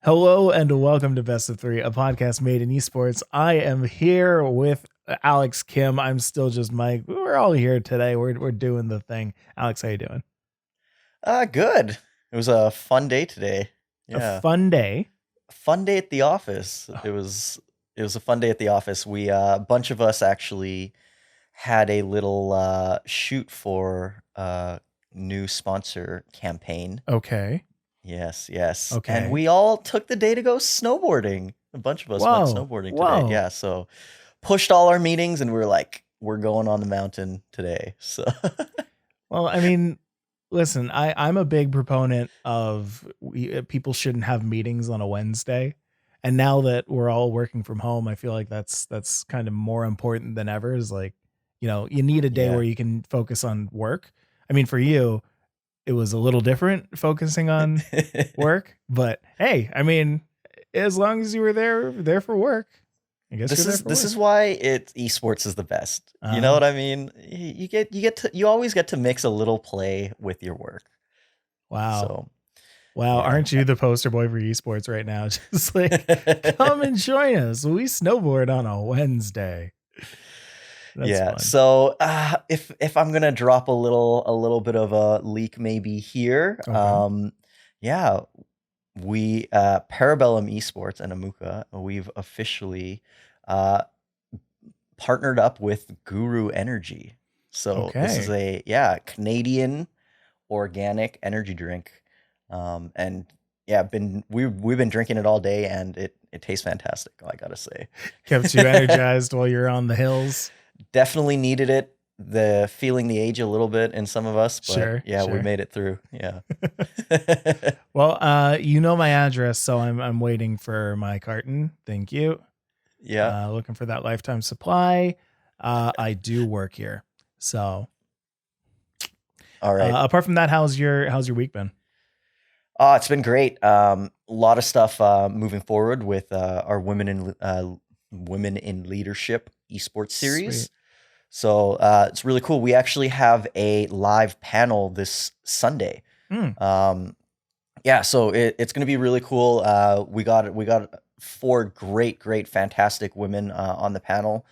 Hello and welcome to Best of Three, a podcast made in esports. I am here with Alex, Kim. I'm still just Mike. We're all here today. We're doing the thing. Alex, how you doing? Good. It was a fun day today. A Yeah. fun day. Fun day at the office. It was a fun day at the office. A bunch of us actually had a little shoot for new sponsor campaign. Okay. Yes, yes. And Okay. we all took the day to go snowboarding. A bunch of us went Whoa. snowboarding today. Whoa. Yeah, so pushed all our meetings and we were like, we're going on the mountain today. So Well, I mean, listen, I'm a big proponent of people shouldn't have meetings on a Wednesday. And now that we're all working from home, I feel like that's kind of more important than ever. Is like, you need a day yeah. where you can focus on work. I mean, for you, it was a little different focusing on work, but hey, I mean, as long as you were there for work, I guess you're This there is for this work. is why esports is the best. You know Uh, what I mean? You always get to mix a little play with your work. wow. So Wow, yeah. aren't you the poster boy for esports right now? Just like, come and join us. We snowboard on a Wednesday. That's Yeah. fun. So if I'm gonna drop a little bit of a leak maybe here, Okay. yeah, we Parabellum Esports and Amuka, we've officially uh partnered up with Guru Energy. So this is Okay. a Canadian organic energy drink. And yeah, we've been drinking it all day, and it tastes fantastic. I gotta say, Kept you energized while you're on the hills. definitely needed it. The feeling the age a little bit in some of us, but Sure, yeah, we sure. made it through. Yeah, Well, you know my address, so I'm waiting for my carton. Thank you. yeah. Looking for that lifetime supply. I do work here. So, All right. apart from that, how's your week been? It's been great. A lot of stuff moving forward with our women in leadership esports Sweet. series. So it's really cool. We actually have a live panel this Sunday. Mm, Um, yeah, so it's going to be really cool. We got four great, fantastic women on the panel.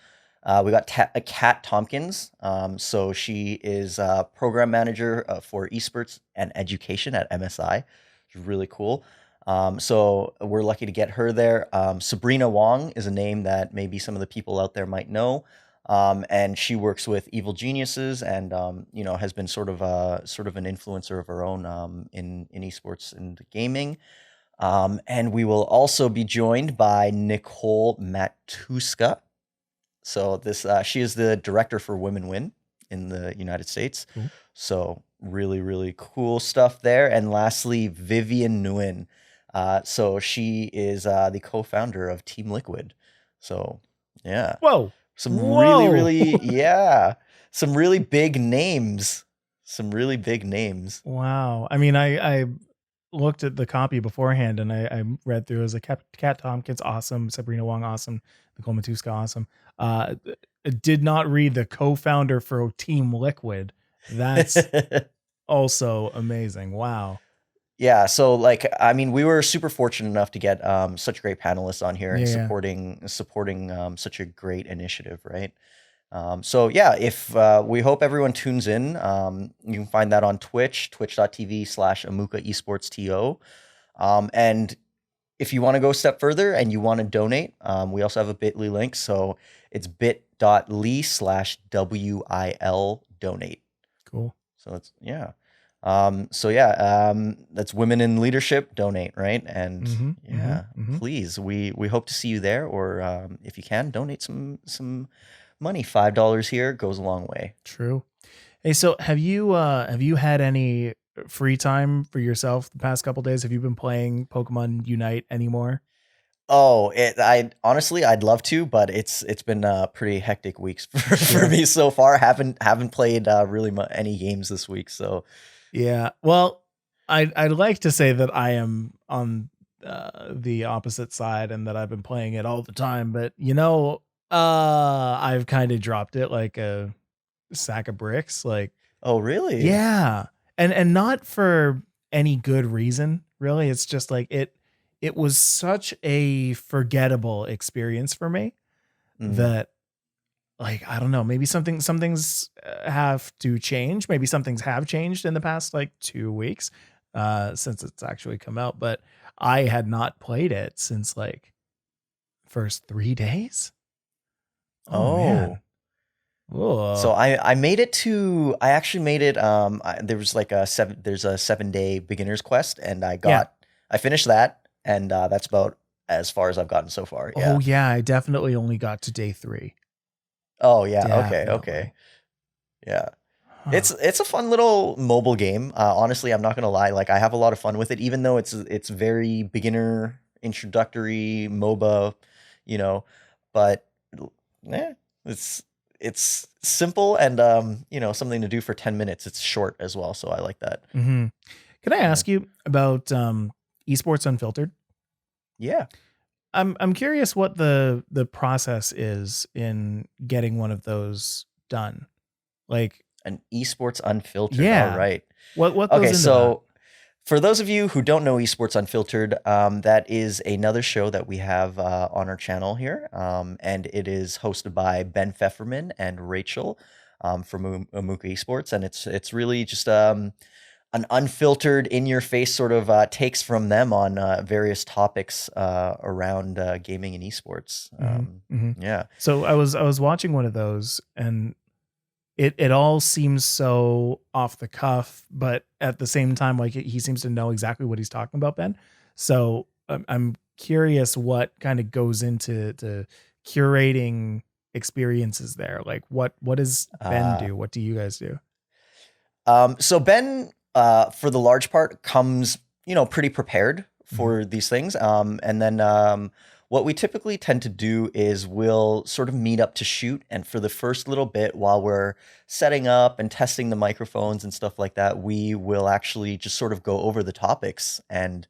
We got Kat Tompkins. So she is program manager for esports and education at MSI. Which is really cool. So we're lucky to get her there. Sabrina Wong is a name that maybe some of the people out there might know. And she works with Evil Geniuses, and has been sort of an influencer of her own in esports and gaming. And we will also be joined by Nicole Matuska. So this she is the director for Women Win in the United States. cool. So really cool stuff there. And lastly, Vivian Nguyen. So she is the co-founder of Team Liquid. So yeah, Whoa. some really, Whoa. really, yeah, some really big names. Some really big names. Wow. I mean, I looked at the copy beforehand and I read through. It was like Kat Tompkins, awesome. Sabrina Wong, awesome. Nicole Matuska, awesome. Uh, did not read the co-founder for Team Liquid. That's also amazing. Wow. Yeah, so like I mean, we were super fortunate enough to get such great panelists on here and Yeah. supporting such a great initiative, right? So yeah, if we hope everyone tunes in. You can find that on Twitch, twitch.tv/Amuka Esports TO. And if you want to go a step further and you want to donate, we also have a bit.ly link. So it's bit.ly/WIL donate. Cool. So it's yeah. That's women in leadership donate, right? And Mm-hmm. Mm-hmm. yeah, Mm-hmm. please, we hope to see you there, or if you can donate some money. $5 here goes a long way. True. Hey, so have you had any free time for yourself the past couple days? Have you been playing Pokemon Unite anymore? Oh, I honestly I'd love to, but it's been pretty hectic weeks for Sure. me so far. Haven't played really any games this week, so Yeah. Well, I'd like to say that I am on the opposite side and that I've been playing it all the time, but I've kind of dropped it like a sack of bricks. Like, oh really? yeah, and not for any good reason, really. It's just like it it was such a forgettable experience for me Mm. that, like, I don't know, maybe some things have to change. Maybe some things have changed in the past like 2 weeks since it's actually come out. But I had not played it since like first 3 days. Oh Oh. man. Oh So I made it to I actually made it there was like there's a 7-day beginner's quest, and yeah. I finished that, and that's about as far as I've gotten so far. Oh Yeah. yeah. I definitely only got to day 3. Oh yeah, okay, okay. Definitely. Yeah. Huh. It's a fun little mobile game. Honestly, I'm not gonna lie, like I have a lot of fun with it, even though it's very beginner introductory MOBA, you know, but yeah, it's it's simple and something to do for 10 minutes. It's short as well, so I like that. Hmm. Can I Yeah. ask you about esports unfiltered? Yeah. I'm curious what the process is in getting one of those done. Like, An esports unfiltered. All yeah, right. what Okay, goes into that? so for those of you who don't know Esports Unfiltered, that is another show that we have on our channel here, and it is hosted by Ben Pfefferman and Rachel from Amuka Esports, and it's really just an unfiltered, in your face sort of takes from them on various topics around gaming and esports. Hmm. Hmm. Yeah. So I was watching one of those, and it all seems so off the cuff, but at the same time, like he seems to know exactly what he's talking about, Ben. So I'm curious what kind of goes into to curating experiences there. Like what does Ben Uh, do? What do you guys do? So Ben, for the large part, comes pretty prepared Hmm. for these things. And then what we typically tend to do is we'll sort of meet up to shoot, and for the first little bit, while we're setting up and testing the microphones and stuff like that, we will actually just sort of go over the topics and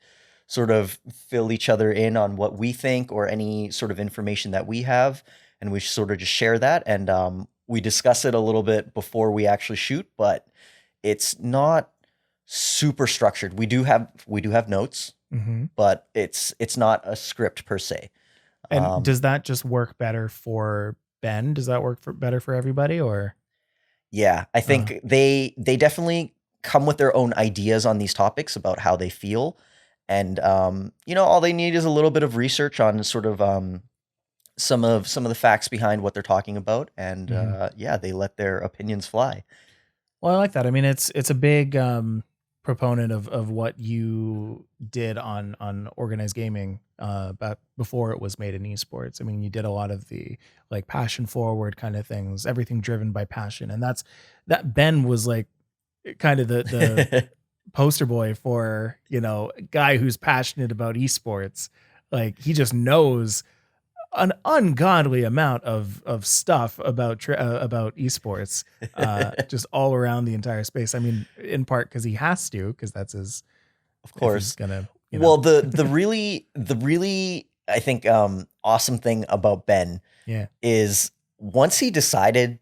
sort of fill each other in on what we think or any sort of information that we have, and we sort of just share that, and we discuss it a little bit before we actually shoot, but it's not super structured. We do have notes, Hmm. but it's not a script per se. And Um, does that just work better for Ben? Does that work for better for everybody or yeah, I uh think they definitely come with their own ideas on these topics about how they feel, and all they need is a little bit of research on sort of some of the facts behind what they're talking about, and mhm. yeah, they let their opinions fly. Well, I like that. I mean, it's a big proponent of what you did on organized gaming back before it was made in esports. I mean, you did a lot of the like passion forward kind of things, everything driven by passion. And that Ben was like kind of the poster boy for, a guy who's passionate about esports. Like he just knows an ungodly amount of stuff about esports, just all around the entire space. I mean, in part because he has to, because that's his. Of If he's course. gonna, Well, the really I think awesome thing about Ben yeah. is once he decided,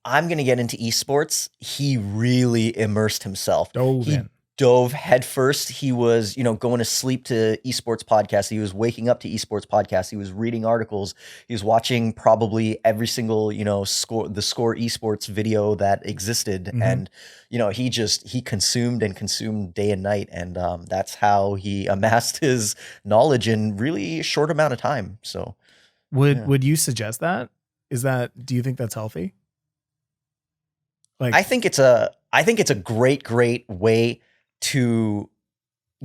I'm going to get into esports, he really immersed himself. Dove He in. dove headfirst. He was, going to sleep to esports podcasts. He was waking up to esports podcasts. He was reading articles. He was watching probably every single, score esports video that existed. Hmm. And, he consumed and consumed day and night. And that's how he amassed his knowledge in really short amount of time. So, Would yeah. would you suggest that? Do you think that's healthy? Like, I think it's a great way to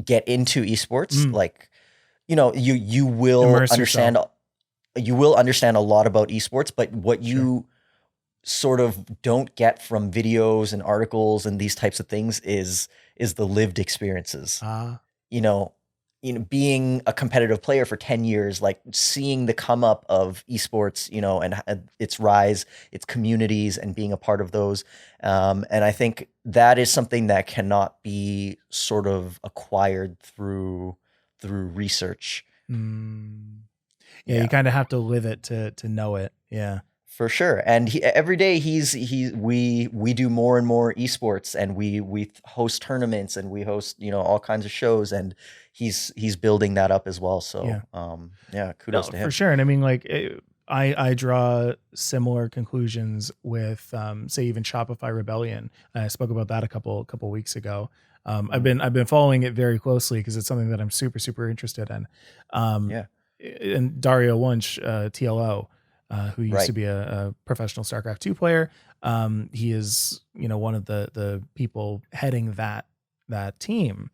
get into esports. mm, Like, you will immerse yourself. understand a lot about esports, but what Sure. you sort of don't get from videos and articles and these types of things is the lived experiences. Ah. you know, being a competitive player for 10 years, like seeing the come up of esports, and its rise, its communities, and being a part of those. And I think that is something that cannot be sort of acquired through research. Mm. Yeah, you Yeah, kind of have to live it to know it. Yeah. For sure. And every day we do more and more esports, and we host tournaments, and we host, all kinds of shows, and he's building that up as well. Yeah. So yeah, kudos No, to for him. sure. And I mean, like, I draw similar conclusions with, say, even Shopify Rebellion. I spoke about that a couple weeks ago. Mhm. I've been following it very closely because it's something that I'm super interested in. Um, Yeah. and Dario Wunsch, TLO, who used to Right. be a professional StarCraft 2 player, he is, one of the people heading that team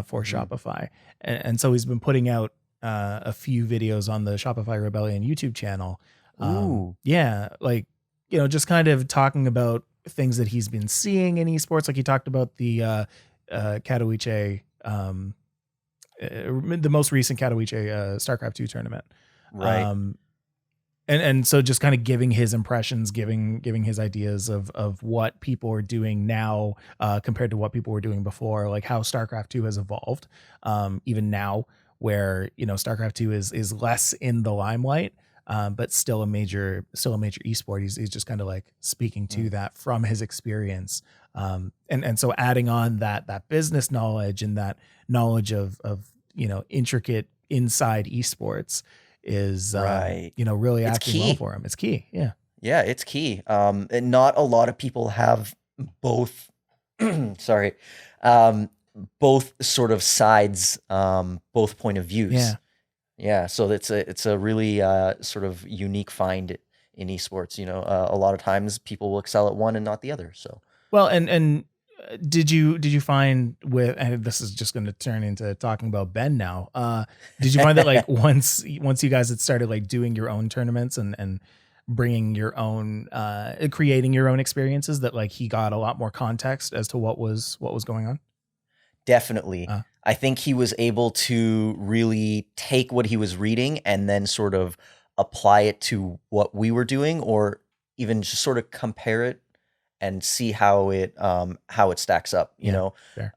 for Mhm. Shopify, and so he's been putting out a few videos on the Shopify Rebellion YouTube channel. Ooh. Yeah, like, just kind of talking about things that he's been seeing in esports. Like he talked about the Katowice, the most recent Katowice StarCraft 2 tournament. Right. Um, and so just kind of giving his impressions, giving his ideas of what people are doing now compared to what people were doing before, like how StarCraft 2 has evolved, even now, where StarCraft 2 is less in the limelight, but still a major esport. He's just kind of like speaking to Mm. that from his experience, and so adding on that business knowledge and that knowledge of intricate inside esports is Right. really It's acting well key. for him. It's key. Yeah. Yeah, it's key. And not a lot of people have both. Sorry, um, both sort of sides, both point of views. Yeah. Yeah, so it's a really sort of unique find in esports. A lot of times people will excel at one and not the other. So Well, and did you find with, and this is just going to turn into talking about Ben now. Did you find that like once you guys had started like doing your own tournaments and bringing your own creating your own experiences, that like he got a lot more context as to what was going on? definitely, Uh, I think he was able to really take what he was reading and then sort of apply it to what we were doing, or even just sort of compare it and see how it stacks up. yeah. Fair.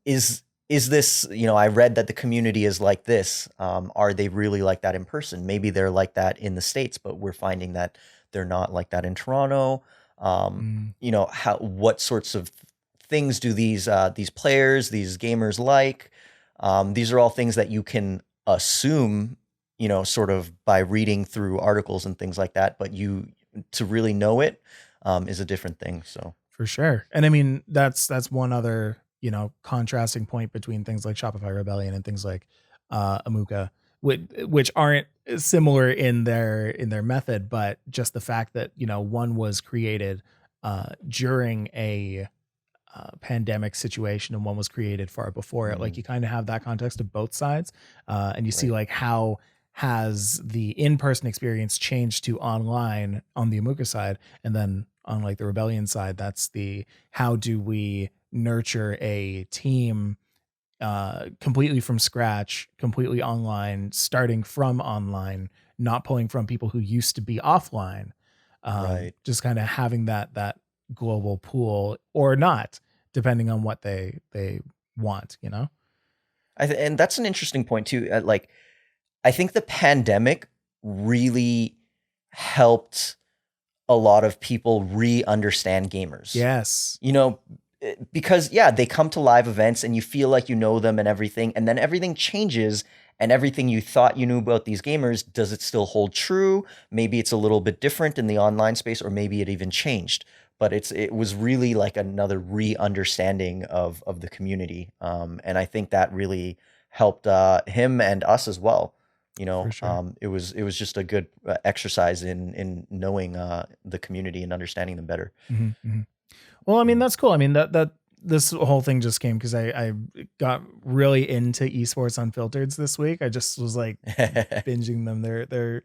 Is this, I read that the community is like this. Are they really like that in person? Maybe they're like that in the States, but we're finding that they're not like that in Toronto. Mm, How what sorts of things do these players, these gamers like? These are all things that you can assume, sort of by reading through articles and things like that, but you to really know it is a different thing. So for sure. And I mean, that's one other, contrasting point between things like Shopify Rebellion and things like Amuka, which aren't similar in their method, but just the fact that, one was created during a pandemic situation and one was created far before it. Like mm, you kind of have that context of both sides, and you see right, like how has the in-person experience changed to online on the Amuka side, and then on like the Rebellion side, that's the how do we nurture a team completely from scratch, completely online, starting from online, not pulling from people who used to be offline. right. Just kind of having that global pool or not, depending on what they want. And that's an interesting point too. Like, I think the pandemic really helped a lot of people re-understand gamers. Yes. You know, because yeah, they come to live events and you feel like you know them and everything, and then everything changes, and everything you thought you knew about these gamers, does it still hold true? Maybe it's a little bit different in the online space, or maybe it even changed. But it was really like another re-understanding of the community, and I think that really helped him and us as well. For sure. It was just a good exercise in knowing the community and understanding them better. Mhm, mhm. Well, I mean, Mhm. that's cool. I mean, that this whole thing just came because I got really into esports unfiltered this week. I just was like binging them. They're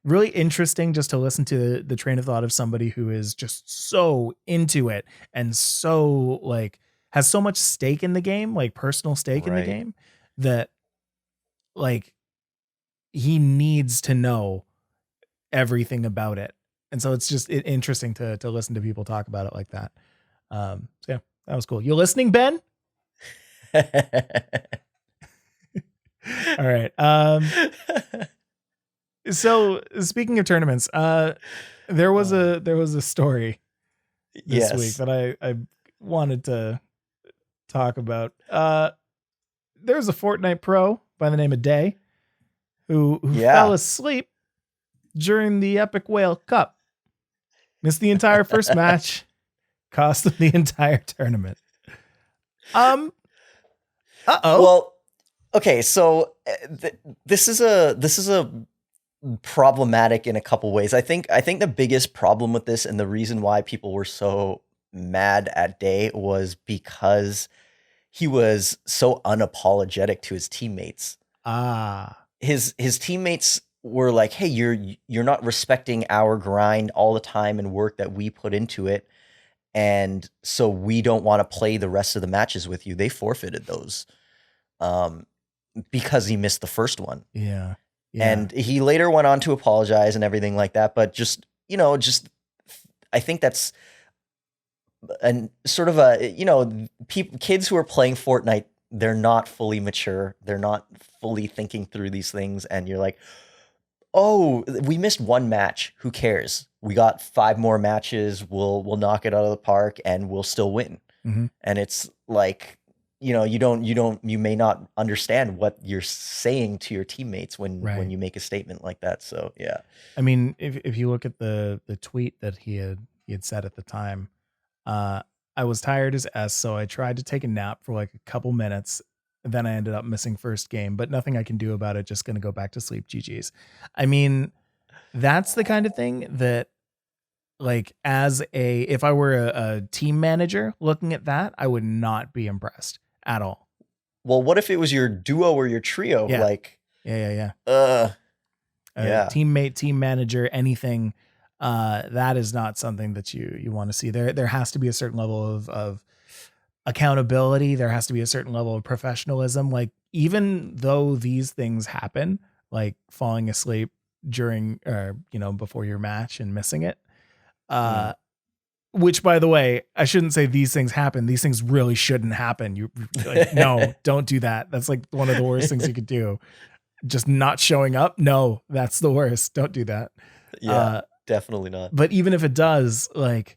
really interesting just to listen to the train of thought of somebody who is just so into it and so like has so much stake in the game, like personal stake in the Right. game, that like he needs to know everything about it. And so it's just interesting to listen to people talk about it like that. So yeah, that was cool. You listening, Ben? All right. So speaking of tournaments, There was a story this week Yes. that I wanted to talk about. There's a Fortnite pro by the name of Day who fell Yeah. asleep during the Epic Whale Cup. Missed the entire first match, cost them the entire tournament. Uh-oh. Well, okay, so this is a problematic in a couple ways. I think the biggest problem with this and the reason why people were so mad at Day was because he was so unapologetic to his teammates. Ah. His teammates were like, "Hey, you're not respecting our grind all the time and work that we put into it, and so we don't want to play the rest of the matches with you." They forfeited those um, because he missed the first one. Yeah. Yeah. And he later went on to apologize and everything like that. But just I think that's an sort of kids who are playing Fortnite, they're not fully mature. They're not fully thinking through these things. And you're like, oh, we missed one match. Who cares? We got 5 more matches. We'll knock it out of the park and we'll still win. Mm-hmm. And it's like, you may not understand what you're saying to your teammates when you make a statement like that. So yeah. I mean, if you look at the tweet that he had said at the time, I was tired as S, so I tried to take a nap for like a couple minutes. Then I ended up missing first game, but nothing I can do about it. Just gonna go back to sleep. GG's. I mean, that's the kind of thing that, like, if I were a team manager looking at that, I would not be impressed at all. Well, what if it was your duo or your trio? Yeah. Like, Yeah. Yeah. Teammate, team manager, anything. That is not something that you want to see. There has to be a certain level of accountability. There has to be a certain level of professionalism. Like, even though these things happen, like falling asleep during or before your match and missing it, which, by the way, I shouldn't say these things happen. These things really shouldn't happen. You like, no, don't do that. That's like one of the worst things you could do. Just not showing up. No, that's the worst. Don't do that. Yeah, definitely not. But even if it does, like,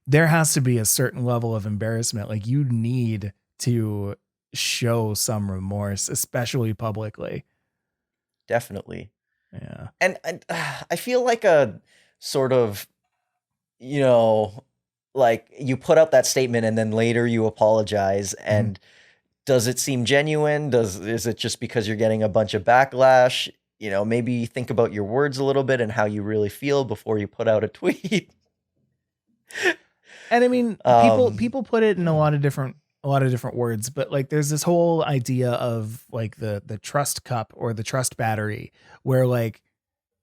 there has to be a certain level of embarrassment. Like, you need to show some remorse, especially publicly. Definitely. Yeah. And I feel like a sort of, like you put out that statement and then later you apologize. And does it seem genuine? Is it just because you're getting a bunch of backlash? Maybe think about your words a little bit and how you really feel before you put out a tweet. And I mean, people put it in a lot of different words, but like there's this whole idea of like the trust cup or the trust battery, where like,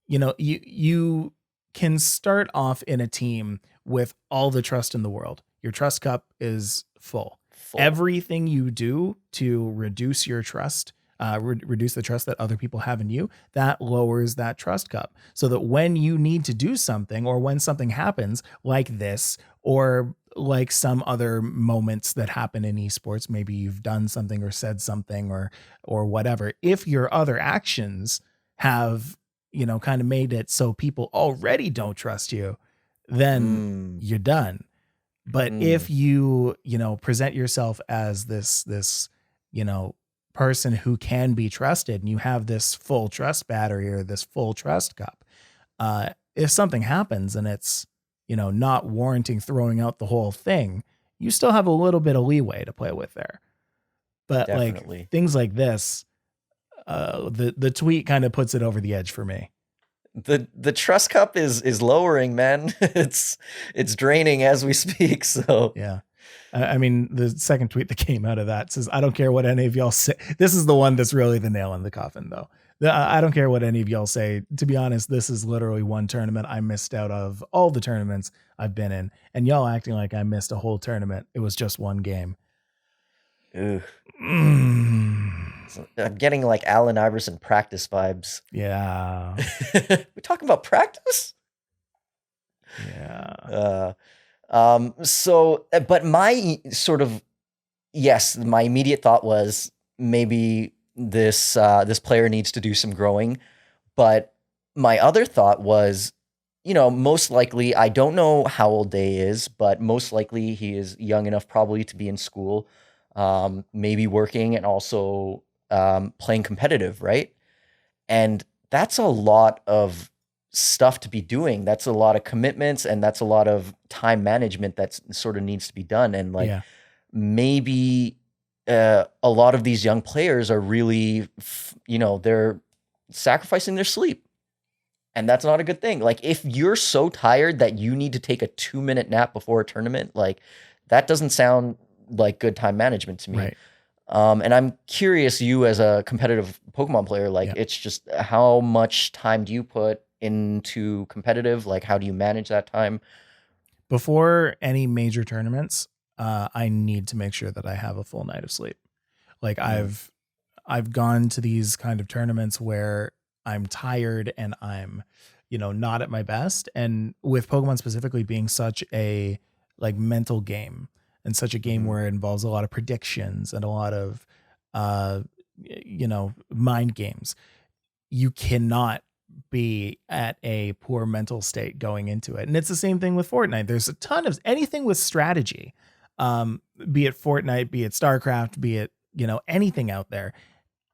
you can start off in a team with all the trust in the world. Your trust cup is full. Everything you do to reduce your trust, reduce the trust that other people have in you, that lowers that trust cup, so that when you need to do something, or when something happens like this, or like some other moments that happen in esports, maybe you've done something or said something or whatever, if your other actions have kind of made it so people already don't trust you, then you're done. But if you present yourself as this person who can be trusted, and you have this full trust battery or this full trust cup, if something happens and it's not warranting throwing out the whole thing, you still have a little bit of leeway to play with there. But Definitely. like things like this, the tweet kind of puts it over the edge for me. The trust cup is lowering, man. It's draining as we speak. So yeah. I mean, the second tweet that came out of that says, "I don't care what any of y'all say." This is the one that's really the nail in the coffin, though. I don't care what any of y'all say. To be honest, this is literally one tournament I missed out of all the tournaments I've been in, and y'all acting like I missed a whole tournament. It was just one game. Ugh. I'm getting like Allen Iverson practice vibes. Yeah. We talking about practice? Yeah. So, but my sort of, yes, my immediate thought was maybe this player needs to do some growing. But my other thought was, you know, most likely, I don't know how old Day is, but most likely he is young enough probably to be in school, maybe working and also playing competitive, right? And that's a lot of stuff to be doing. That's a lot of commitments and that's a lot of time management that sort of needs to be done. And like Yeah. maybe a lot of these young players are really, you know, they're sacrificing their sleep. And that's not a good thing. Like if you're so tired that you need to take a 2-minute nap before a tournament, like that doesn't sound like good time management to me. Right. And I'm curious, you as a competitive Pokemon player, like Yeah. it's just how much time do you put into competitive? Like how do you manage that time? Before any major tournaments, I need to make sure that I have a full night of sleep. Like Mm, I've gone to these kind of tournaments where I'm tired and I'm, not at my best. And with Pokemon specifically being such a like mental game and such a game mhm. where it involves a lot of predictions and a lot of uh mind games, you cannot be at a poor mental state going into it. And it's the same thing with Fortnite. There's a ton of anything with strategy. Be it Fortnite, be it StarCraft, be it, anything out there,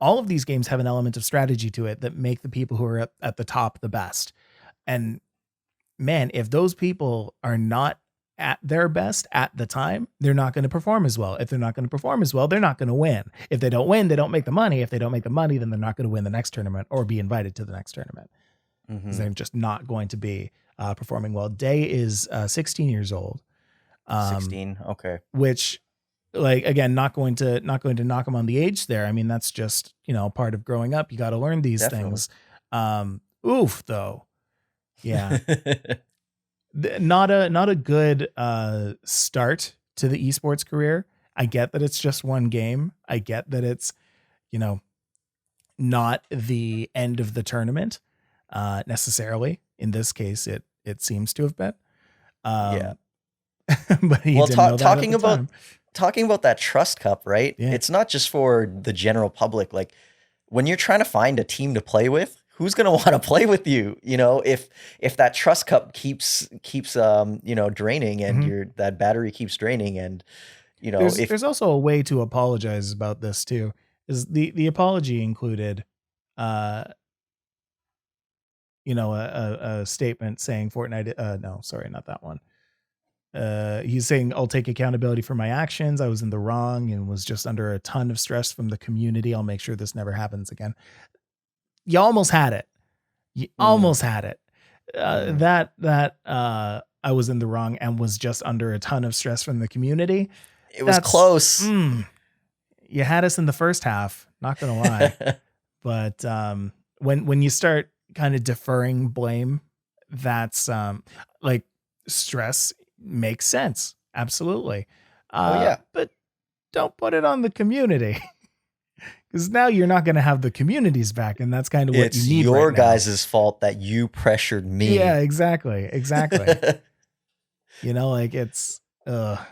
all of these games have an element of strategy to it that make the people who are at the top the best. And man, if those people are not at their best at the time, they're not going to perform as well. If they're not going to perform as well, they're not going to win. If they don't win, they don't make the money. If they don't make the money, then they're not going to win the next tournament or be invited to the next tournament because Mhm. they're just not going to be performing well. Day is 16 years old, um, 16. Okay. which, like, again, not going to knock him on the age there. I mean, that's just part of growing up. You got to learn these Definitely. things. Oof, though, yeah, not a good start to the esports career. I get that it's just one game. I get that it's you know not the end of the tournament necessarily. In this case, it seems to have been, Yeah. um, but he Well, didn't know that at the time. talking about that Trust Cup, right? Yeah, It's not just for the general public. Like when you're trying to find a team to play with, who's going to want to play with you? You know, if that Trust Cup keeps you know, draining and hmm your that battery keeps draining and you know, there's if there's also a way to apologize about this too. Is the apology included? Uh, a statement saying Fortnite. No, sorry, not that one. He's saying, I'll take accountability for my actions. I was in the wrong and was just under a ton of stress from the community. I'll make sure this never happens again. You almost had it. You mm, almost had it. mhm. That I was in the wrong and was just under a ton of stress from the community. It was That's close. you had us in the first half, not gonna lie. But when you start kind of deferring blame, that's like stress makes sense. Absolutely. Oh yeah. But don't put it on the community because now you're not going to have the communities back. And that's kind of what you It's need right your now. guys' fault that you pressured Yeah, me. exactly. Exactly. Like it's, Yeah,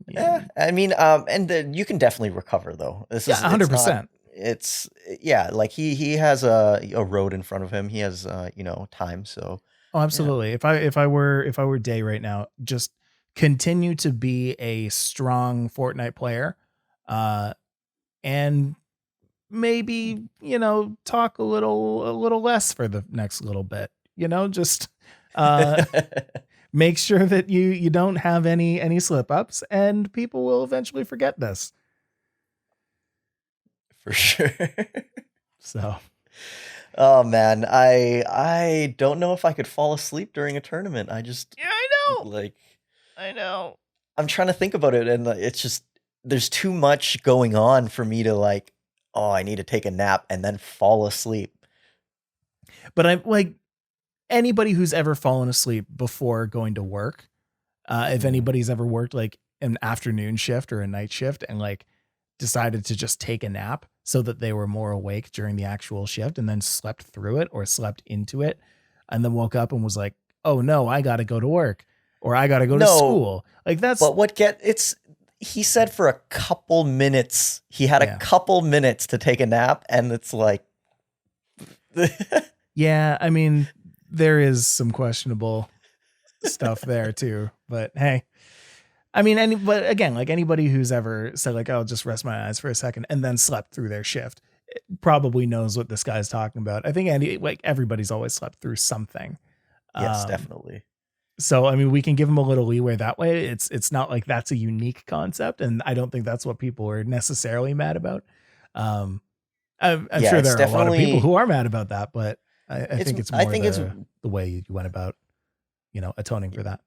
yeah, I mean, and you can definitely recover though. It's not, 100%. it's yeah, like he has a road in front of him. He has you know, time. So Oh, yeah, absolutely. If I were Day right now, just continue to be a strong Fortnite player, uh, and maybe talk a little less for the next little bit. Just uh, make sure that you don't have any slip ups, and people will eventually forget this. for sure. So Oh man, I don't know if I could fall asleep during a tournament. I just yeah, I know, like I know. I'm trying to think about it, and it's just there's too much going on for me to like. Oh, I need to take a nap and then fall asleep. But I'm like anybody who's ever fallen asleep before going to work. If Mm. anybody's ever worked like an afternoon shift or a night shift and like decided to just take a nap so that they were more awake during the actual shift and then slept through it or slept into it and then woke up and was like, "Oh no, I got to go to work or I got to go to No, school." Like that's but what get it's he said for a couple minutes, he had a yeah. couple minutes to take a nap, and it's like Yeah, I mean, there is some questionable stuff there too. But hey, I mean, but again, like anybody who's ever said like, "I'll just rest my eyes for a second," and then slept through their shift, probably knows what this guy's talking about. I think like everybody's always slept through something. Yes, Um, definitely. so I mean, we can give him a little leeway that way. It's not like that's a unique concept, and I don't think that's what people are necessarily mad about. Um, I'm Yeah, sure it's there are a lot of people definitely who are mad about that, but I it's think it's I more think it's the way you went about, atoning for that.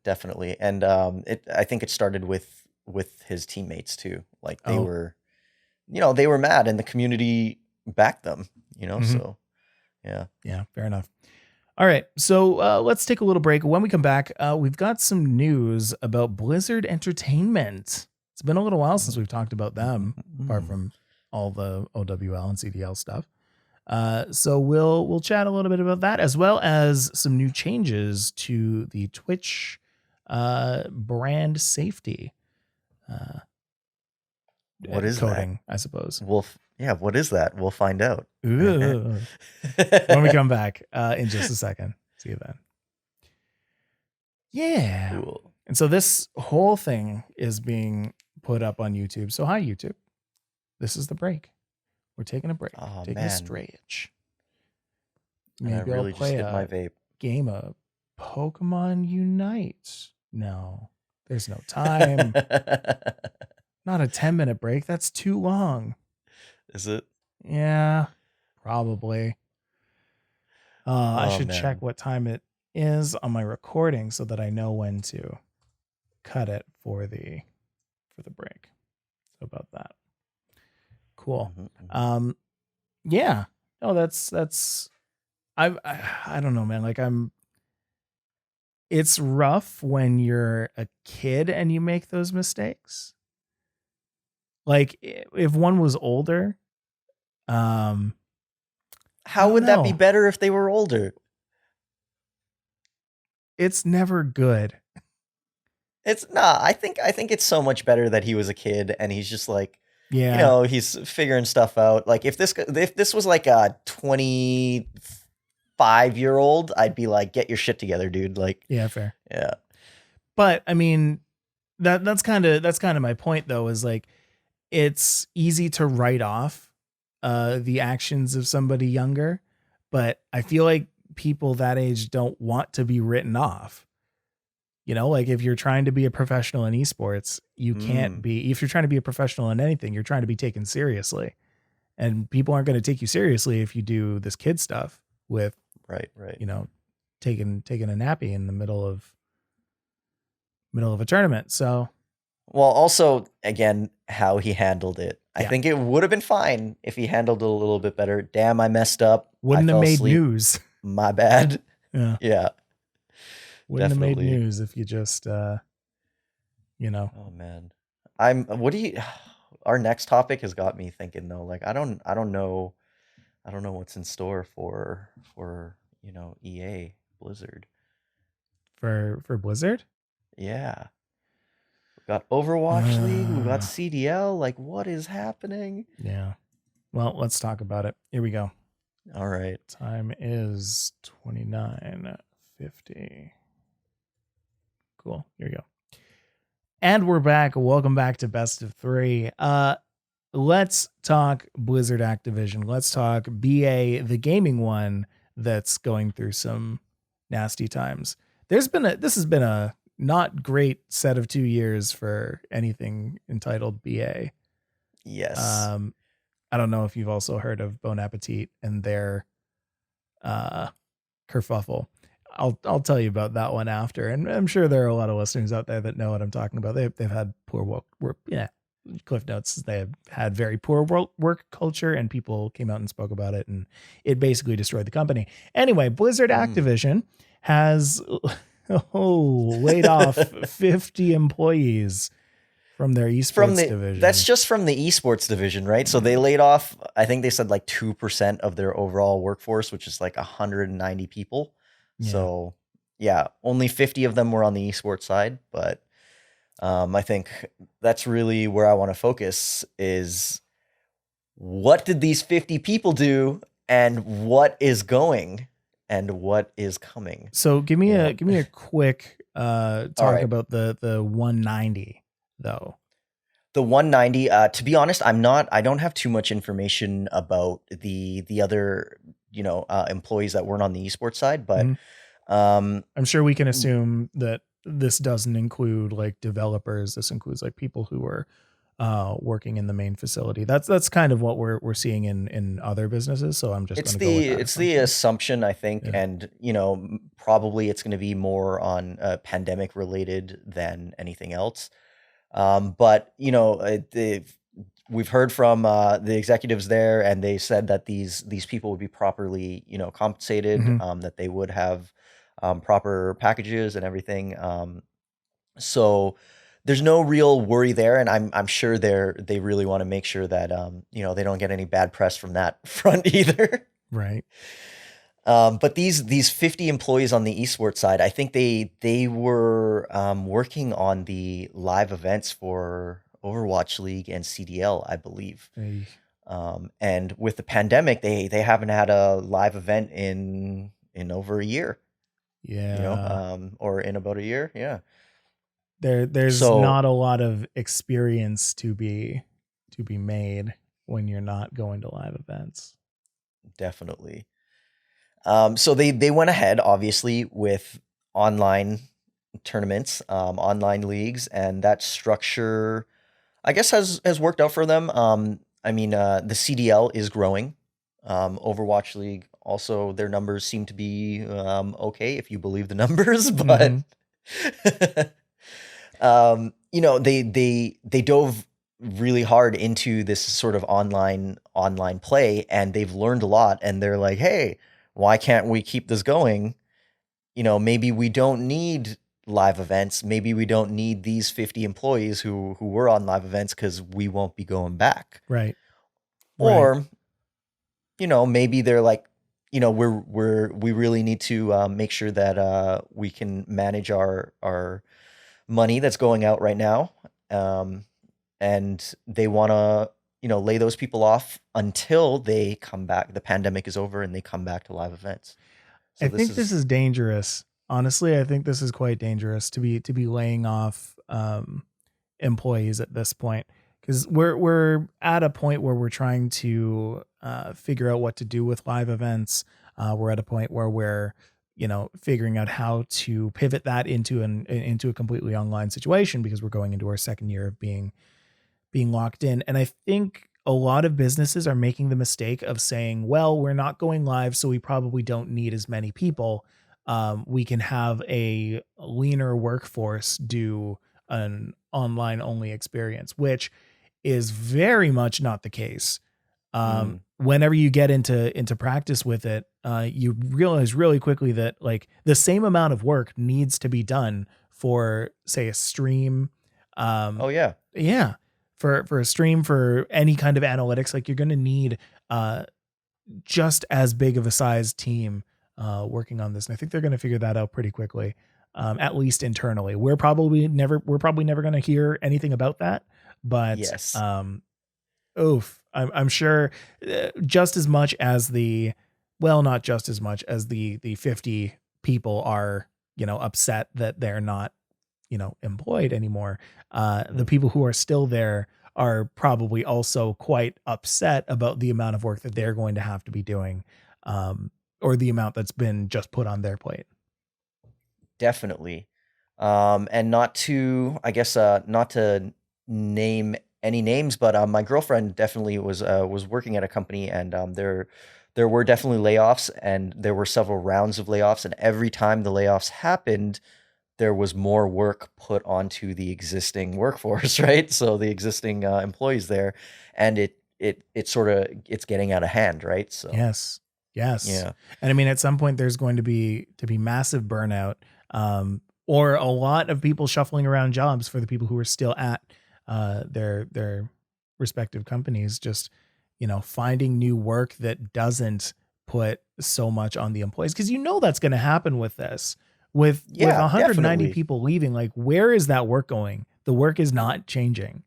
definitely, and it I think it started with his teammates too. Like they Oh, were, they were mad, and the community backed them. mhm. So yeah. Yeah, fair enough. All right, so let's take a little break. When we come back, we've got some news about Blizzard Entertainment. It's been a little while since we've talked about them, apart Mm. from all the OWL and CDL stuff. So we'll chat a little bit about that, as well as some new changes to the Twitch brand safety What is that? coding, I suppose. Yeah. What is that? We'll find out. Ooh. When we come back in just a second. See you then. Yeah. Cool. And so this whole thing is being put up on YouTube. So hi YouTube. This is the break. We're taking a break. Oh Taking a man, stretch. and I Maybe I'll really just play hit my a vape. game of Pokemon Unite. No, there's no time. Not a 10-minute break. That's too long. Is it? Yeah, probably. I Oh should check man. what time it is on my recording so that I know when to cut it for the break. So about that. Cool. Mhm. Yeah. No, that's I don't know, man. Like it's rough when you're a kid and you make those mistakes. Like if one was older, um, I How don't would that be know. better if they were older? It's never good. It's not. I think it's so much better that he was a kid and he's just like, Yeah. he's figuring stuff out. Like if this was like a 25-year-old, I'd be like, get your shit together, dude. Like, Yeah, fair. yeah. But I mean, that's kind of my point though, is like it's easy to write off the actions of somebody younger, but I feel like people that age don't want to be written off. Like if you're trying to be a professional in esports, you can't Mm, be. If you're trying to be a professional in anything, you're trying to be taken seriously. And people aren't going to take you seriously if you do this kid stuff with, right, right. you know, taking a nappy in the middle of a tournament. So, Well, also, again, how he handled it. I yeah, think it would have been fine if he handled it a little bit better. Damn, I messed up. I wouldn't have fell made asleep. news. My bad. Yeah. Yeah, Wouldn't have made definitely. news if you just you know, Oh man. What do you our next topic has got me thinking though. Like I don't know what's in store for, EA Blizzard. for Blizzard. Yeah. We got Overwatch League, we got Uh, CDL, like what is happening? yeah. Well, let's talk about it. Here we go. All right. Time is 29:50. Cool. Here we go. And we're back. Welcome back to Best of 3. Let's talk Blizzard Activision. Let's talk BA, the gaming one that's going through some nasty times. This has been a not great set of 2 years for anything entitled BA. Yes. Um, I don't know if you've also heard of Bon Appetit and their uh, kerfuffle. I'll tell you about that one after, and I'm sure there are a lot of listeners out there that know what I'm talking about. They've had poor work. Yeah, Cliff Notes. They have had very poor work culture, and people came out and spoke about it, and it basically destroyed the company. Anyway, Blizzard Mm. Activision has laid off 50 employees from their From esports that's division. just from the esports division, right? So they laid off, I think they said like 2% of their overall workforce, which is like 190 people. Yeah. So yeah, only 50 of them were on the esports side, but I think that's really where I want to focus is what did these 50 people do and what is going? and what is coming. So You know, give me a quick all talk right. about the 190 though. The 190. To be honest, I don't have too much information about the other employees that weren't on the esports side, but Mhm. um, I'm sure we can assume that this doesn't include like developers. This includes like people who are working in the main facility. That's kind of what we're seeing in other businesses. So I'm just going to go with that it's the assumption. assumption, I think, Yeah. and probably it's going to be more on pandemic related than anything else. But we've heard from the executives there, and they said that these people would be properly compensated, Hmm. that they would have proper packages and everything. So there's no real worry there, and I'm sure they really want to make sure that they don't get any bad press from that front either. Right. But these 50 employees on the esports side, I think they were working on the live events for Overwatch League and CDL, I believe. Eh, And with the pandemic, they haven't had a live event in over a year, Yeah. or in about a year, yeah. There's So not a lot of experience to be made when you're not going to live events. definitely. So they went ahead, obviously, with online tournaments, online leagues, and that structure, I guess, has worked out for them. I mean, the CDL is growing. Overwatch League also, their numbers seem to be okay if you believe the numbers, but Hmm. they dove really hard into this sort of online play, and they've learned a lot. And they're like, hey, why can't we keep this going? Maybe we don't need live events. Maybe we don't need these 50 employees who were on live events because we won't be going back. Right. Right. Or, maybe they're like, we really need to make sure that we can manage our money that's going out right now. Um, and they want to, lay those people off until they come back. The pandemic is over and they come back to live events. I So this think this is, is dangerous. Honestly, I think this is quite dangerous to be laying off employees at this point, because we're at a point where we're trying to figure out what to do with live events. We're at a point where we're figuring out how to pivot that into a completely online situation because we're going into our second year of being locked in. And I think a lot of businesses are making the mistake of saying, well, we're not going live, so we probably don't need as many people. We can have a leaner workforce do an online only experience, which is very much not the case. mm, Whenever you get into practice with it, you realize really quickly that like the same amount of work needs to be done for, say, a stream. oh Um, yeah, yeah, for a stream, for any kind of analytics, like you're going to need uh, just as big of a size team working on this, and I think they're going to figure that out pretty quickly. At least internally, we're probably never going to hear anything about that, but yes. oof, I'm sure just as much as the, well, not just as much as the 50 people are, upset that they're not, employed anymore. The Mhm. people who are still there are probably also quite upset about the amount of work that they're going to have to be doing, um, or the amount that's been just put on their plate. Definitely. And not to, I guess, not to name any names, but my girlfriend definitely was working at a company, and there were definitely layoffs, and there were several rounds of layoffs, and every time the layoffs happened, there was more work put onto the existing workforce, right? So the existing employees there, and it sort of it's getting out of hand, right? So Yes. Yes. yeah, And I mean, at some point there's going to be massive burnout, or a lot of people shuffling around jobs for the people who are still at their respective companies, just, finding new work that doesn't put so much on the employees. Cause that's going to happen with this. With yeah, 190 definitely. people leaving, like where is that work going? The work is not changing.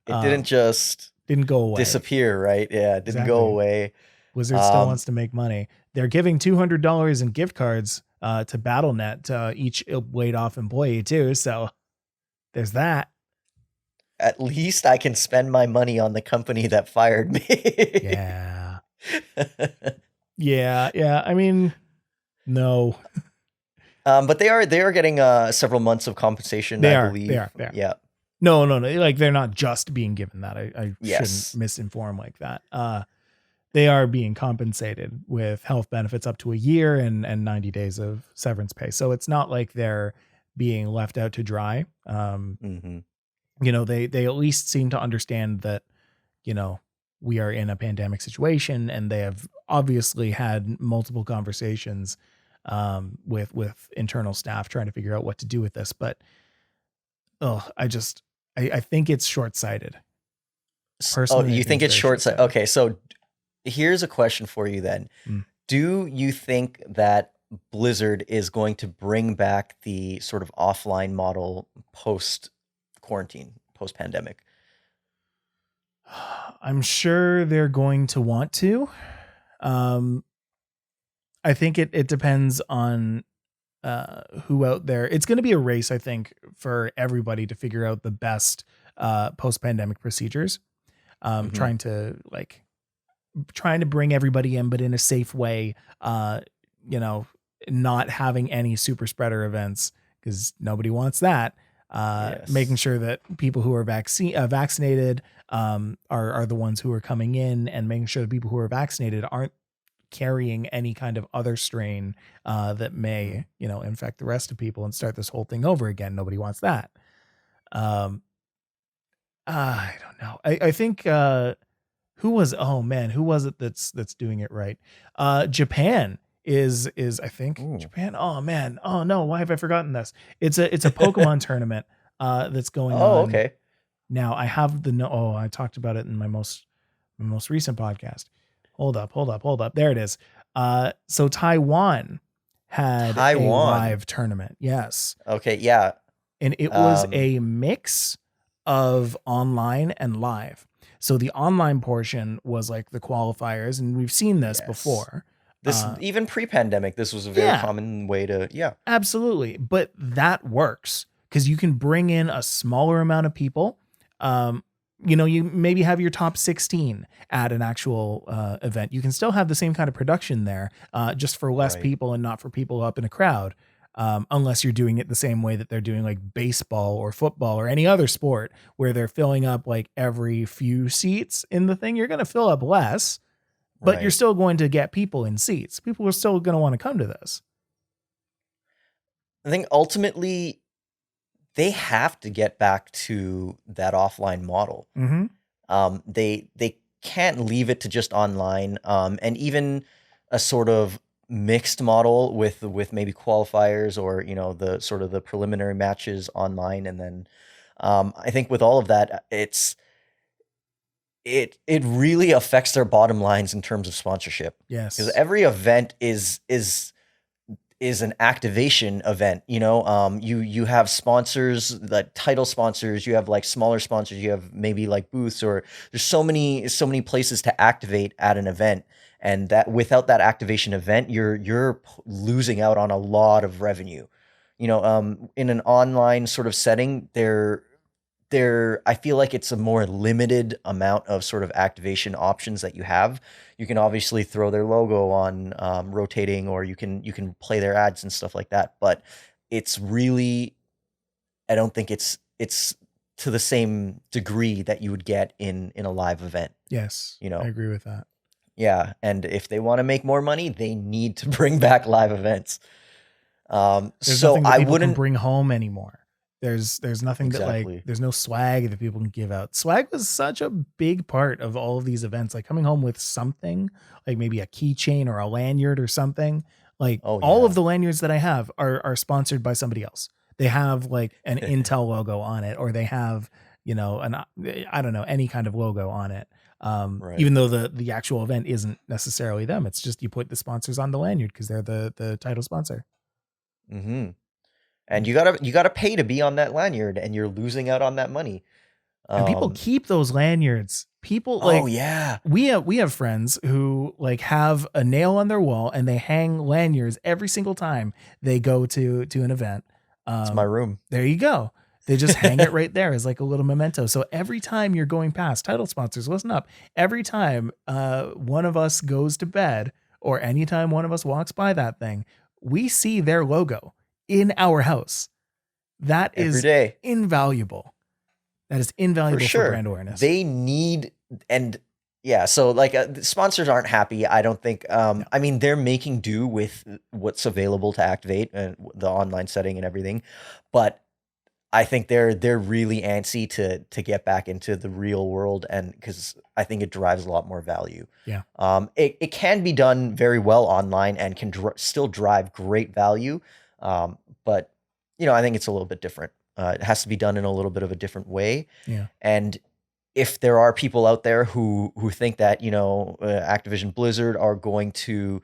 It didn't Um, just didn't go away. disappear, right? Yeah, it didn't go Exactly. away. Blizzard still Um, wants to make money. They're giving $200 in gift cards to BattleNet to each laid off employee too. So there's that. at least I can spend my money on the company that fired me. Yeah. Yeah. I mean, no, But they are getting several months of compensation, they I are. They believe. are. They are. Yeah. No. Like they're not just being given that. I shouldn't Yes. misinform like that. They are being compensated with health benefits up to a year and 90 days of severance pay. So it's not like they're being left out to dry. Hmm. They at least seem to understand that, you know, we are in a pandemic situation, and they have obviously had multiple conversations with internal staff trying to figure out what to do with this. But I think it's short-sighted. Oh, Personally, I you think think it's it's very short sighted? short-sighted. Okay, so here's a question for you then. Mm. Do you think that Blizzard is going to bring back the sort of offline model post quarantine, post pandemic? I'm sure they're going to want to. Um, I think it depends on who out there. It's going to be a race, I think, for everybody to figure out the best post pandemic procedures. Hmm. Trying to bring everybody in, but in a safe way. You know, not having any super spreader events because nobody wants that. Making Yes. sure that people who are vaccinated are the ones who are coming in, and making sure the people who are vaccinated aren't carrying any kind of other strain that Hmm. may, infect the rest of people and start this whole thing over again. Nobody wants that. Um, I don't know. I think who was oh man, who was it that's doing it right? Japan is I think Ooh. Japan. Oh man. Oh no, why have I forgotten this? It's a Pokemon tournament that's going Oh, on okay. now. I have the no oh, I talked about it in my most recent podcast. Hold up. There it is. So Taiwan had a Taiwan. live tournament. Yes. Okay, yeah. And it was Um, a mix of online and live. So the online portion was like the qualifiers, and we've seen this yes. before. This even pre-pandemic, this was a very Yeah, common way to, yeah. absolutely. But that works because you can bring in a smaller amount of people. Um, you maybe have your top 16 at an actual event. You can still have the same kind of production there, just for less Right. people and not for people up in a crowd. Unless you're doing it the same way that they're doing like baseball or football or any other sport where they're filling up like every few seats in the thing, you're going to fill up less, but you're Right. still going to get people in seats. People are still going to want to come to this. I think ultimately they have to get back to that offline model. Mm-hmm. They can't leave it to just online, and even a sort of mixed model with maybe qualifiers or the sort of the preliminary matches online, and then I think with all of that, it really affects their bottom lines in terms of sponsorship because Yes. every event is an activation event. You have sponsors, like title sponsors, you have like smaller sponsors, you have maybe like booths, or there's so many places to activate at an event, and that without that activation event, you're losing out on a lot of revenue. In an online sort of setting, I feel like it's a more limited amount of sort of activation options that you have. You can obviously throw their logo on rotating, or you can play their ads and stuff like that. But it's really, I don't think it's to the same degree that you would get in a live event. Yes. You I know, agree with that. yeah. And if they want to make more money, they need to bring back live events. There's So nothing that I people can wouldn't bring home anymore. There's nothing that like exactly there's no swag that people can give out. Swag was such a big part of all of these events. Like coming home with something, like maybe a keychain or a lanyard or something. Like Oh all of yeah. the lanyards that I have are sponsored by somebody else. They have like an Intel logo on it, or they have, an I don't know, any kind of logo on it. Right. Even though the actual event isn't necessarily them. It's just you put the sponsors on the lanyard because they're the title sponsor. Hmm. And you gotta pay to be on that lanyard, and you're losing out on that money. And people keep those lanyards. People Oh like yeah, we have friends who like have a nail on their wall and they hang lanyards every single time they go to an event. it's my room. There you go. They just hang it right there as like a little memento. So every time you're going past, title sponsors, listen up. Every time one of us goes to bed or anytime one of us walks by that thing, we see their logo in our house. That Every is day. invaluable. That is For invaluable for sure. brand awareness. They need, and yeah, so like the sponsors aren't happy. I don't think, No. I mean, they're making do with what's available to activate and the online setting and everything, but I think they're really antsy to get back into the real world, and because I think it drives a lot more value. Yeah. It can be done very well online and can still drive great value, but I think it's a little bit different. It has to be done in a little bit of a different way, Yeah. and if there are people out there who think that Activision Blizzard are going to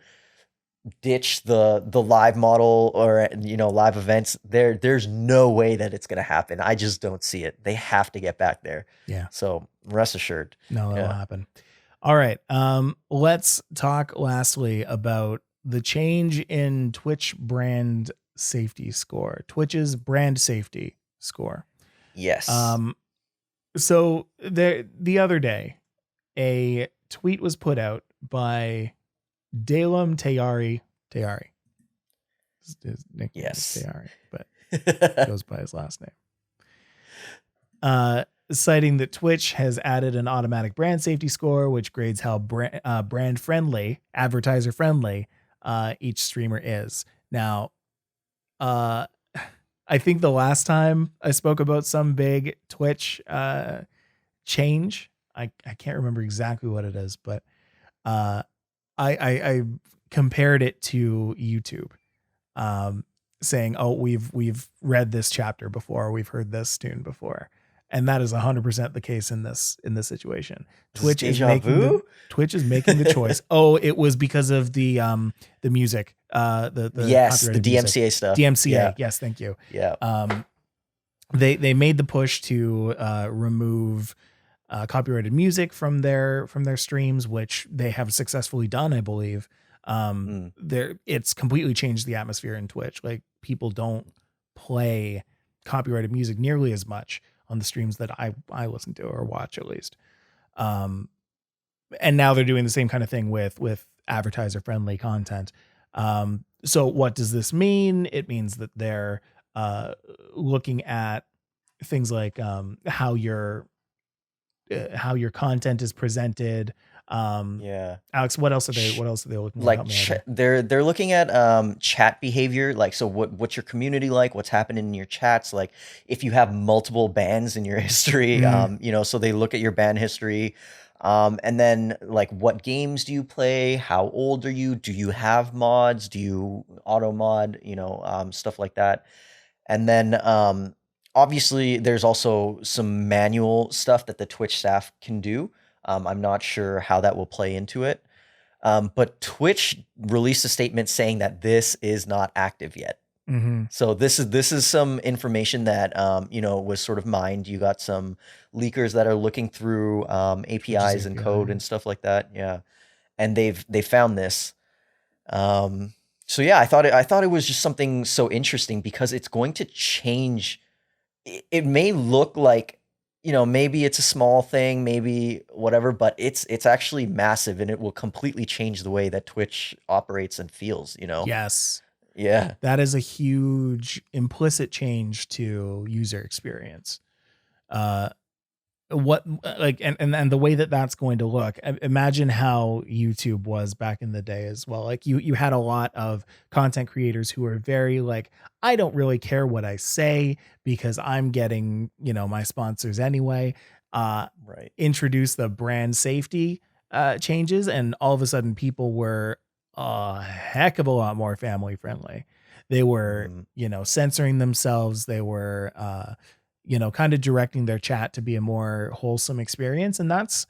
ditch the live model or live events, there's no way that it's going to happen. I just don't see it. They have to get back there. Yeah. So rest assured. No, that'll Yeah. happen. All right. Let's talk lastly about the change in Twitch brand safety score. Twitch's brand safety score. Yes. So the other day, a tweet was put out by Dalem Tayari. His nickname Yes. is Tayari, but goes by his last name. Citing that Twitch has added an automatic brand safety score, which grades how brand friendly, advertiser friendly, each streamer is. Now, I think the last time I spoke about some big Twitch change, I can't remember exactly what it is, but I compared it to YouTube, saying, "Oh, we've read this chapter before, we've heard this tune before," and that is 100% the case in this situation. Twitch is making the choice. Oh, it was because of the music, the yes, the copyrighted DMCA music. stuff. DMCA, Yeah. yes, thank you. Yeah. They made the push to remove copyrighted music from their streams, which they have successfully done, I believe. It's completely changed the atmosphere in Twitch. Like, people don't play copyrighted music nearly as much on the streams that I listen to or watch, at least. And now they're doing the same kind of thing with advertiser friendly content. So what does this mean? It means that they're looking at things like how your content is presented. Yeah. Alex, what else are they looking Like at? they're looking at chat behavior, like, so what's your community like, what's happening in your chats, like if you have multiple bans in your history, so they look at your ban history, and then like what games do you play, how old are you, do you have mods, do you auto mod, stuff like that. And then obviously there's also some manual stuff that the Twitch staff can do. I'm not sure how that will play into it. But Twitch released a statement saying that this is not active yet. Mm-hmm. So this is some information that was sort of mined. You got some leakers that are looking through APIs and code and stuff like that. Yeah, and they found this. So yeah, I thought it was just something so interesting because it's going to change. It may look like, maybe it's a small thing, maybe whatever, but it's actually massive, and it will completely change the way that Twitch operates and feels, Yes. Yeah. That is a huge implicit change to user experience. What like and the way that that's going to look, imagine how YouTube was back in the day as well. Like you had a lot of content creators who were very like, I don't really care what I say because I'm getting my sponsors anyway. Right. Introduce the brand safety changes, and all of a sudden people were a heck of a lot more family friendly. They were censoring themselves. They were kind of directing their chat to be a more wholesome experience. And that's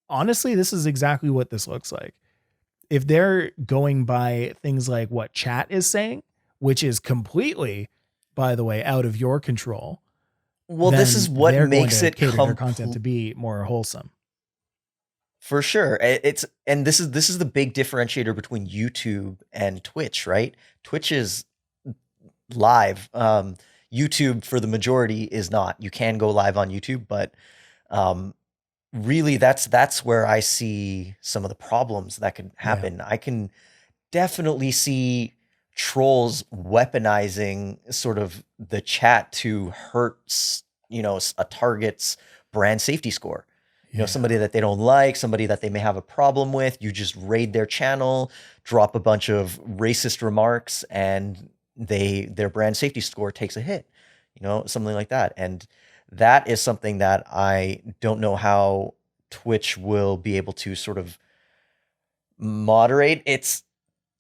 honestly, this is exactly what this looks like. If they're going by things like what chat is saying, which is completely, by the way, out of your control. Well, this is then what they're going makes to it cater their content complete. to be more wholesome. For sure. It's and this is the big differentiator between YouTube and Twitch, right? Twitch is live. YouTube for the majority is not. You can go live on YouTube, but um, really that's where I see some of the problems that can Yeah. happen. I can definitely see trolls weaponizing sort of the chat to hurt, a target's brand safety score. Somebody Yeah. that they don't like, somebody that they may have a problem with, you just raid their channel, drop a bunch of racist remarks, and their brand safety score takes a hit, something like that. And that is something that I don't know how Twitch will be able to sort of moderate.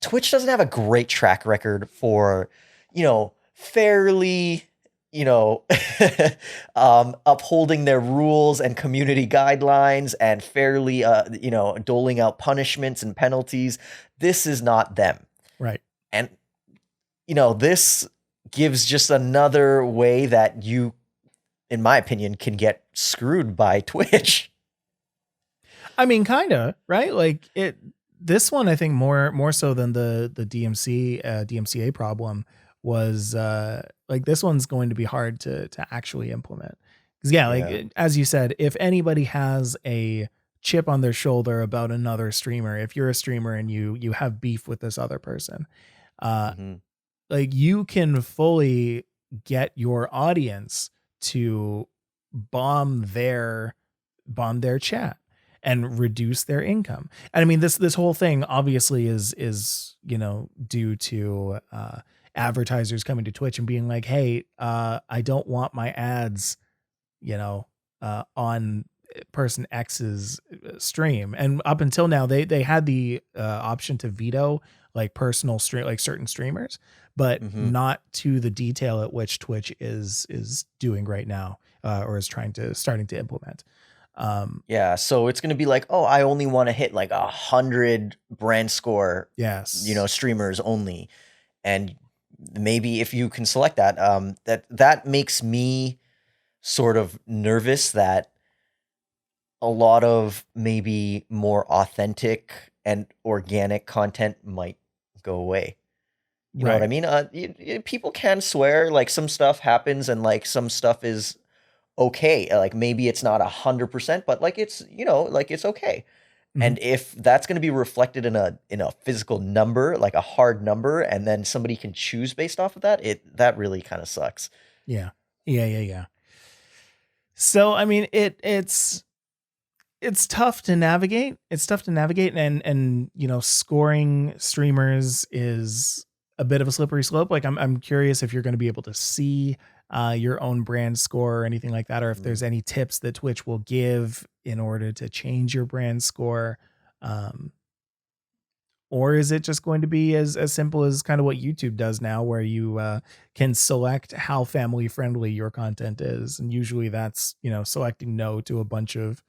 Twitch doesn't have a great track record for, fairly, you know, upholding their rules and community guidelines and fairly, doling out punishments and penalties. This is not them. Right. And, this gives just another way that you, in my opinion, can get screwed by Twitch. I mean, kind of, right? Like this one, I think more so than the DMCA problem was like this one's going to be hard to actually implement. Because yeah, like Yeah. as you said, if anybody has a chip on their shoulder about another streamer, if you're a streamer and you have beef with this other person, uh, Hmm. like you can fully get your audience to bomb their bomb their chat and reduce their income. And I mean, this whole thing obviously is due to advertisers coming to Twitch and being like, hey, I don't want my ads, on person X's stream. And up until now, they had the option to veto like personal stream, like certain streamers, but Hmm. not to the detail at which Twitch is doing right now, or is starting to implement. Yeah, so it's gonna be like, oh, I only want to hit like 100 brand score, Yes. streamers only, and maybe if you can select that, that makes me sort of nervous that a lot of maybe more authentic and organic content might go away. You know what I Right. mean? People can swear, like some stuff happens, and like some stuff is okay. Like maybe it's not 100%, but like it's like it's okay. Mhm. And if that's going to be reflected in a physical number, like a hard number, and then somebody can choose based off of that, that really kind of sucks. Yeah. Yeah. So I mean, it's tough to navigate. It's tough to navigate, and scoring streamers is a bit of a slippery slope. Like I'm curious if you're going to be able to see your own brand score or anything like that, or if Mm. there's any tips that Twitch will give in order to change your brand score. Um, or is it just going to be as simple as kind of what YouTube does now, where you can select how family friendly your content is, and usually that's selecting no to a bunch of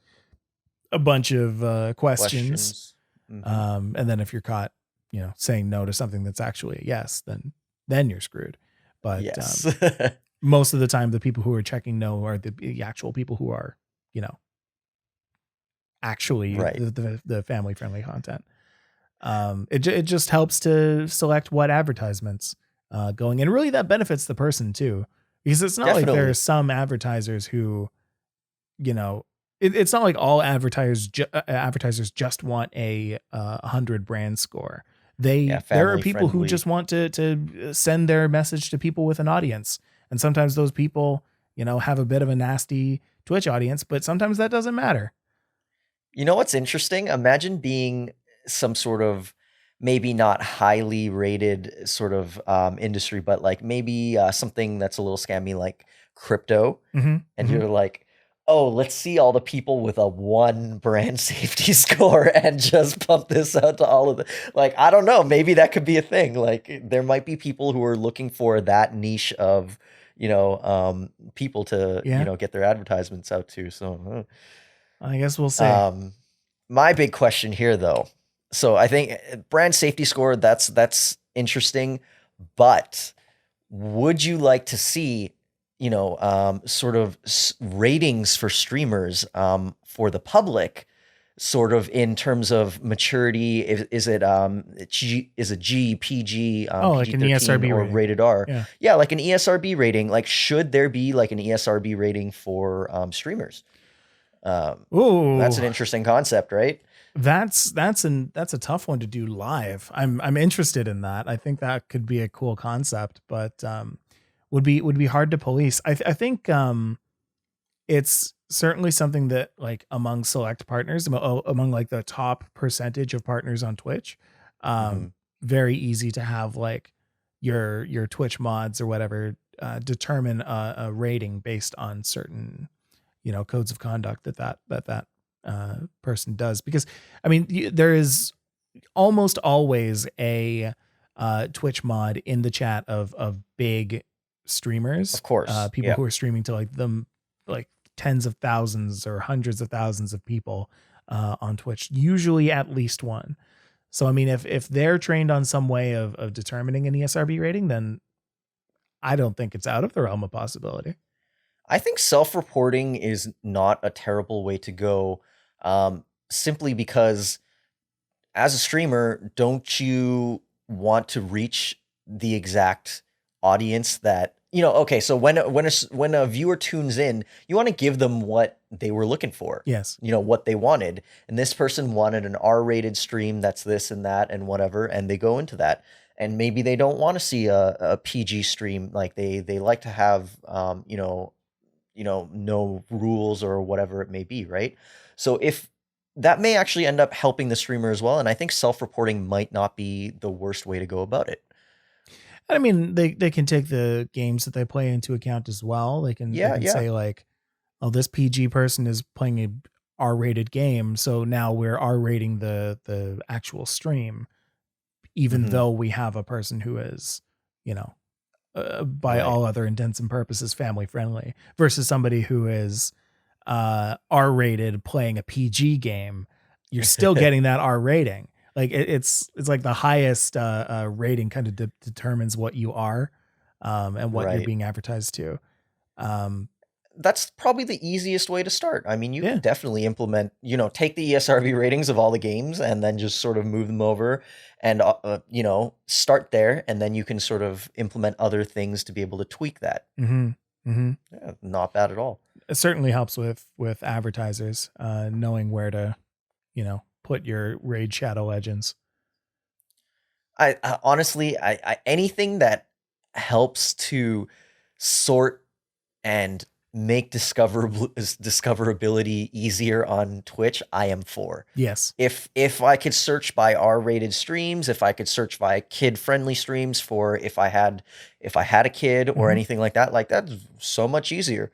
questions. Questions. Hmm. And then if you're caught, saying no to something that's actually a yes, then you're screwed. But Yes. most of the time, the people who are checking no are the actual people who are, actually Right. the family friendly content. It just helps to select what advertisements going, and really that benefits the person too, because it's not like there are Definitely. some advertisers who, it's not like all advertisers just want a 100 brand score. Yeah, There are family people who friendly. just want to send their message to people with an audience, and sometimes those people have a bit of a nasty Twitch audience, but sometimes that doesn't matter. You know what's interesting? Imagine being some sort of maybe not highly rated sort of industry, but like maybe something that's a little scammy like crypto. Hmm. And Hmm. you're like, oh, let's see all the people with a 1 brand safety score and just pump this out to all of the, like, I don't know, maybe that could be a thing. Like there might be people who are looking for that niche of, people to, Yeah, get their advertisements out to. So, I guess we'll see. my big question here though. So I think brand safety score, that's interesting, but would you like to see, sort of ratings for streamers for the public, sort of in terms of maturity. Is it is it G, PG, Oh, like PG an 13 ESRB or rating. rated R? Yeah. Yeah, like an ESRB rating. Like, should there be like an ESRB rating for streamers? That's Ooh, an interesting concept, right? that's a tough one to do live. I'm interested in that. I think that could be a cool concept, but would be hard to police. I think it's certainly something that, like, among select partners, among like the top percentage of partners on Twitch, Hmm. um, very easy to have like your Twitch mods or whatever determine a rating based on certain, codes of conduct that person does. Because I mean, there is almost always a Twitch mod in the chat of big streamers, Of course, people yeah. who are streaming to like them, like tens of thousands or hundreds of thousands of people on Twitch, usually at least one. So I mean, if they're trained on some way of determining an ESRB rating, then I don't think it's out of the realm of possibility. I think self-reporting is not a terrible way to go, simply because as a streamer, don't you want to reach the exact audience that okay, so when a viewer tunes in, you want to give them what they were looking for, Yes. what they wanted. And this person wanted an R-rated stream that's this and that and whatever, and they go into that. And maybe they don't want to see a PG stream. Like, they like to have no rules or whatever it may be, right? So if that may actually end up helping the streamer as well, and I think self-reporting might not be the worst way to go about it. I mean, they can take the games that they play into account as well. They Yeah, can yeah. say like, oh, this PG person is playing a R-rated game, so now we're R-rating the actual stream, even Hmm. though we have a person who is, you know, by Right. all other intents and purposes family friendly, versus somebody who is R-rated playing a PG game. You're still getting that R rating. Like it's like the highest rating kind of determines what you are, and what you're Right. being advertised to. Um, That's probably the easiest way to start. I mean, you can yeah. definitely implement, take the ESRB ratings of all the games and then just sort of move them over and, start there. And then you can sort of implement other things to be able to tweak that. Mm-hmm. Mm-hmm. Yeah, not bad at all. It certainly helps with advertisers knowing where to, put your Raid Shadow Legends. I honestly, anything that helps to sort and make discoverability easier on Twitch, I am for. Yes. If I could search by R-rated streams, if I could search by kid-friendly streams for if I had a kid or Mm-hmm. anything like that's so much easier.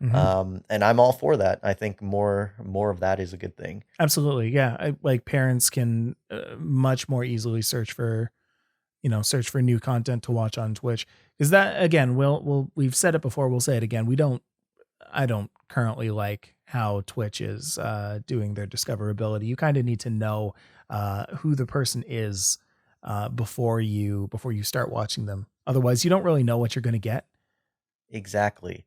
Mm-hmm. And I'm all for that. I think more of that is a good thing. Absolutely. Yeah. Like parents can much more easily search for new content to watch on Twitch. Because that, again, we've said it before, we'll say it again. I don't currently like how Twitch is doing their discoverability. You kind of need to know who the person is before you start watching them. Otherwise, you don't really know what you're going to get. Exactly.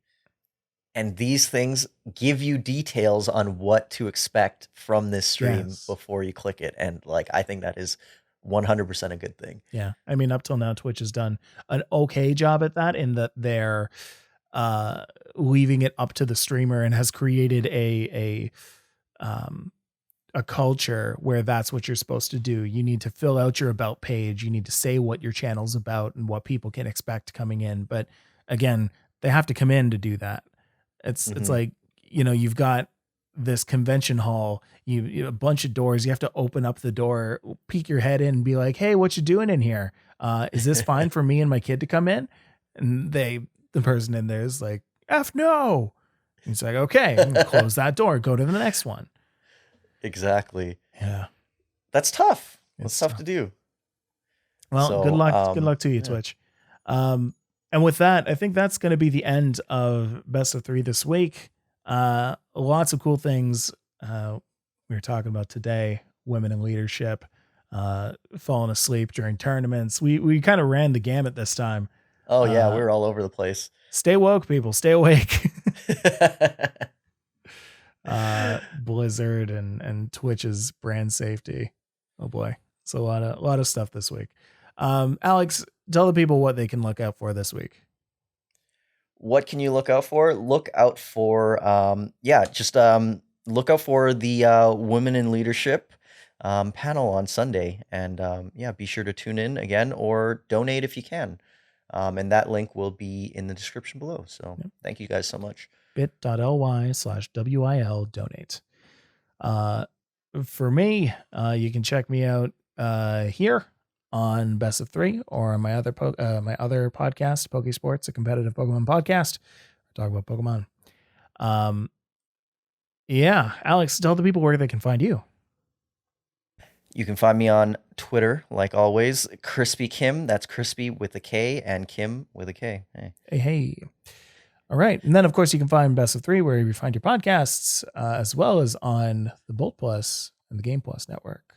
And these things give you details on what to expect from this stream Yes. before you click it. And like, I think that is 100% a good thing. Yeah. I mean, up till now, Twitch has done an okay job at that, in that they're uh leaving it up to the streamer, and has created um a culture where that's what you're supposed to do. You need to fill out your about page. You need to say what your channel's about and what people can expect coming in. But again, they have to come in to do that. It's Hmm. like, you've got this convention hall, a bunch of doors. You have to open up the door, peek your head in, and be like, "Hey, what you doing in here? Is this fine for me and my kid to come in?" And the person in there is like, "F no." And it's like, "Okay, I'm gonna close that door. Go to the next one." Exactly. Yeah, That's tough. That's it's tough tough. to do. Well, good So, luck. Good luck to you, yeah. Twitch. Um, and with that, I think that's going to be the end of Best of Three this week. Lots of cool things we were talking about today: women in leadership, falling asleep during tournaments. We kind of ran the gamut this time. Oh yeah, Uh, we're all over the place. Stay woke, people. Stay awake. Blizzard and Twitch's brand safety. Oh boy, it's a lot of stuff this week. Alex, tell the people what they can look out for this week. What can you look out for? Look out for just look out for the Women in Leadership panel on Sunday, and yeah, be sure to tune in again or donate if you can. And that link will be in the description below. So thank you guys so much. bit.ly/WIL donate. For me, you can check me out here on Best of Three or on my other podcast, Poke Sports, a competitive Pokemon podcast. I talk about Pokemon. Yeah, Alex, tell the people where they can find you. You can find me on Twitter, like always, Crispy Kim. That's Crispy with a K and Kim with a K. Hey. Hey. All right. And then, of course, you can find Best of Three where you find your podcasts, as well as on the Bolt Plus and the Game Plus network.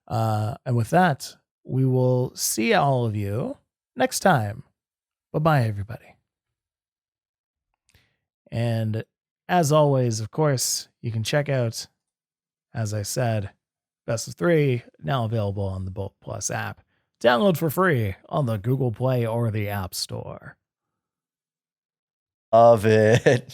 And with that, we will see all of you next time. Bye-bye, everybody. And as always, of course, you can check out, as I said, Best of Three, now available on the Bolt Plus app. Download for free on the Google Play or the App Store. Love it.